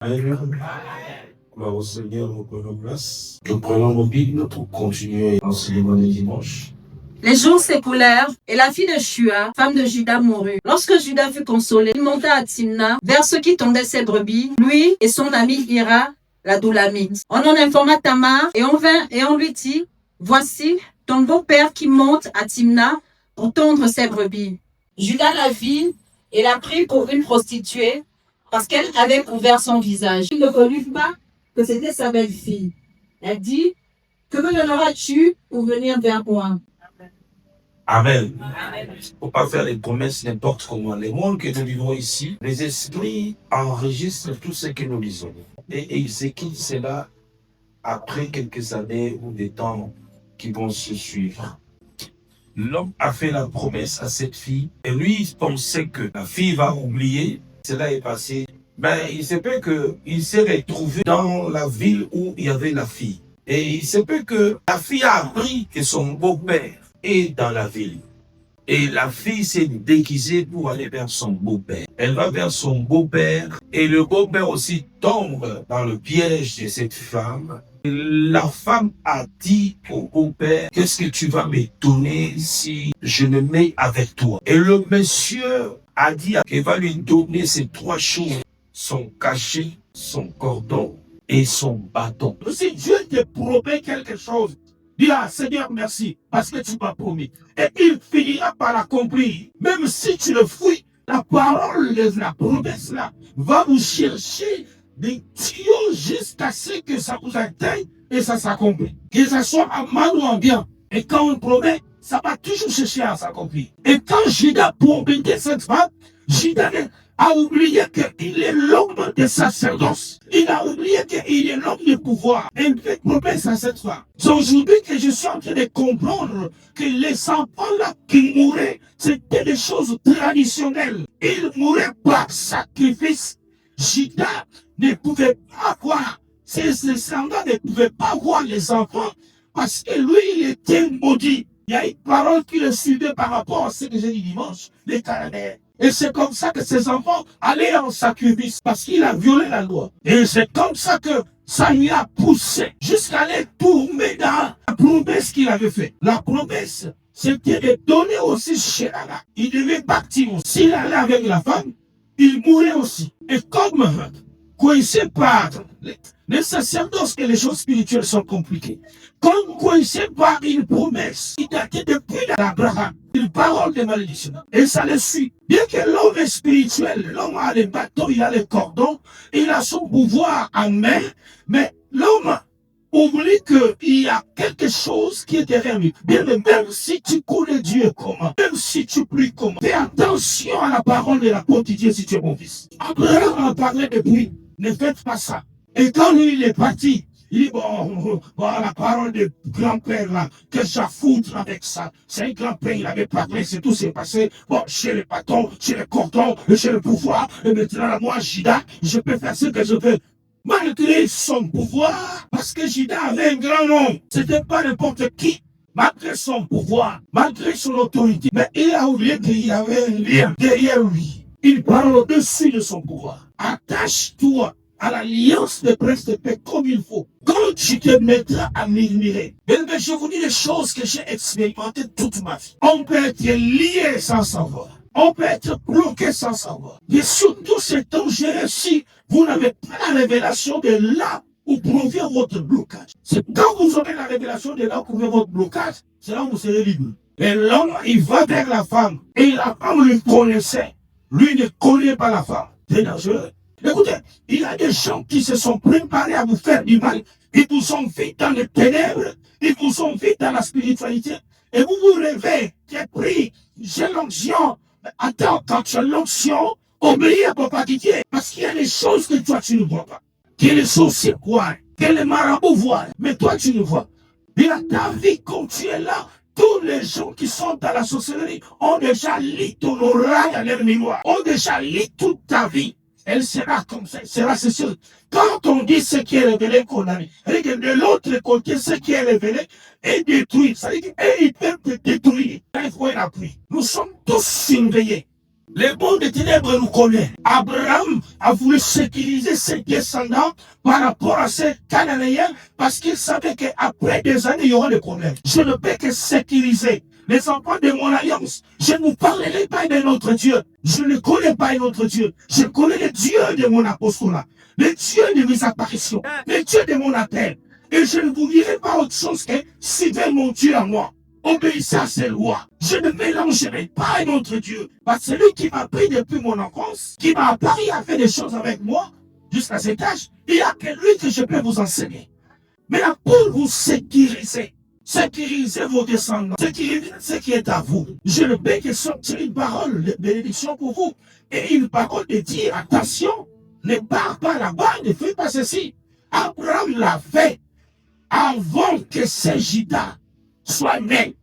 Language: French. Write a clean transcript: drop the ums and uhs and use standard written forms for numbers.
Alléluia. Gloire au Seigneur, nous prenons place. Nous prenons nos Bibles pour continuer l'enseignement du dimanche. Les jours s'écoulèrent, et la fille de Shua, femme de Juda, mourut. Lorsque Juda fut consolé, il monta à Timna, vers ceux qui tendaient ses brebis, lui et son ami Hira, la Doulamite. On en informa Tamar, et on vint et on lui dit, voici ton beau-père qui monte à Timna pour tondre ses brebis. Juda la vit et la prit pour une prostituée, parce qu'elle avait couvert son visage. Il ne connut pas que c'était sa belle-fille. Elle dit, que me donneras-tu pour venir vers moi? Amen. Il ne faut pas faire les promesses n'importe comment. Les mots que nous vivons ici, les esprits enregistrent tout ce que nous lisons. Et Ézéchiel, c'est là, après quelques années ou des temps qui vont se suivre. L'homme a fait la promesse à cette fille et lui, il pensait que la fille va oublier. Cela est passé. Il se peut qu'il s'est retrouvé dans la ville où il y avait la fille. Et il se peut que la fille a appris que son beau-père est dans la ville. Et la fille s'est déguisée pour aller vers son beau-père. Elle va vers son beau-père et le beau-père aussi tombe dans le piège de cette femme. La femme a dit au beau-père, qu'est-ce que tu vas me donner si je me mets avec toi? Et le monsieur a dit qu'il va lui donner ces trois choses, son cachet, son cordon et son bâton. Si Dieu te promet quelque chose, dis à Seigneur merci parce que tu m'as promis. Et il finira par l'accomplir. Même si tu le fuis, la parole de la promesse là va vous chercher des tuyaux jusqu'à ce que ça vous atteigne et ça s'accomplit. Que ça soit en mal ou en bien. Et quand on promet, ça va toujours chercher à s'accomplir. Et quand Judas promettait cette femme, Judas a oublié qu'il est l'homme de sacerdoce. Il a oublié qu'il est l'homme de pouvoir. Et il fait promesse à cette femme. C'est aujourd'hui que je suis en train de comprendre que les enfants là qui mouraient, c'était des choses traditionnelles. Ils mouraient par sacrifice. Judas ne pouvait pas voir, ses descendants ne pouvaient pas voir les enfants parce que lui, il était maudit. Il y a une parole qui le suivait par rapport à ce que j'ai dit dimanche, les Cananéens. Et c'est comme ça que ses enfants allaient en sacrifice parce qu'il a violé la loi. Et c'est comme ça que ça lui a poussé jusqu'à aller tourner dans la promesse qu'il avait faite. La promesse, c'était de donner aussi Shérala. Il devait partir. S'il allait avec la femme, il mourrait aussi. Et comme coincé par les sacerdoces et les choses spirituelles sont compliquées, comme coincé par une promesse qui datait depuis l'Abraham, une parole de malédiction, et ça le suit. Bien que l'homme est spirituel, l'homme a les bâtons, il a les cordons, il a son pouvoir en main, mais l'homme oublie qu'il y a quelque chose qui est derrière lui. Bien, même si tu connais Dieu comment, même si tu pries comment, fais attention à la parole de la quotidienne si tu es mon fils. Abraham a parlé depuis, ne faites pas ça. Et quand lui, il est parti, il dit, bon, la parole de grand-père là, que ça foutre avec ça. C'est un grand-père, il avait parlé, c'est tout s'est passé. Bon, chez les bâtons, chez les cordons, chez le pouvoir, et maintenant, moi, Judas, je peux faire ce que je veux. Malgré son pouvoir, parce que Judas avait un grand nom, c'était pas n'importe qui, malgré son pouvoir, malgré son autorité, mais il a oublié qu'il y avait un lien derrière lui. Il parle au-dessus de son pouvoir. Attache-toi à l'alliance de princes de paix comme il faut. Quand tu te mettras à murmurer, je vous dis les choses que j'ai expérimentées toute ma vie. On peut être lié sans savoir. On peut être bloqué sans savoir. Et surtout, c'est dangereux si vous n'avez pas la révélation de là où provient votre blocage. C'est quand vous aurez la révélation de là où provient votre blocage, c'est là où vous serez libre. Et l'homme, il va vers la femme. Et la femme lui connaissait. Lui ne connaît pas la femme. C'est dangereux. Écoutez, il y a des gens qui se sont préparés à vous faire du mal. Ils vous ont fait dans les ténèbres. Ils vous ont fait dans la spiritualité. Et vous vous rêvez, tu es pris, j'ai l'onction. Mais attends, quand tu as l'onction, obéis à Papa Didier. Parce qu'il y a des choses que toi tu ne vois pas. Que les sorciers voient, que les marabouts voient, mais toi tu ne vois. Et à ta vie, quand tu es là, tous les gens qui sont dans la sorcellerie ont déjà lu ton oraille à leur mémoire, ont déjà lu toute ta vie. Elle sera comme ça, elle sera ceci. Quand on dit ce qui est révélé, qu'on a mis, de l'autre côté, ce qui est révélé est détruit. Ça veut dire qu'ils peuvent te détruire. Il faut un appui. Nous sommes tous surveillés. Le monde des ténèbres nous connaît. Abraham a voulu sécuriser ses descendants par rapport à ces Cananéens parce qu'il savait qu'après des années, il y aura des problèmes. Je ne peux que sécuriser les enfants de mon alliance. Je ne vous parlerai pas d'un autre Dieu. Je ne connais pas un autre Dieu. Je connais le Dieu de mon apostolat, le Dieu de mes apparitions, le Dieu de mon appel. Et je ne vous dirai pas autre chose que suivez mon Dieu à moi. Obéissez à ses lois. Je ne mélangerai pas un autre Dieu. Parce que celui qui m'a pris depuis mon enfance, qui m'a appris à faire des choses avec moi, jusqu'à cet âge, il n'y a que lui que je peux vous enseigner. Maintenant, pour vous sécuriser vos descendants, sécuriser ce qui est à vous. Je ne peux que sortir une parole de bénédiction pour vous. Et une parole de dire, attention, ne pars pas là-bas, ne fais pas ceci. Abraham l'a fait avant que ces Judas soit né.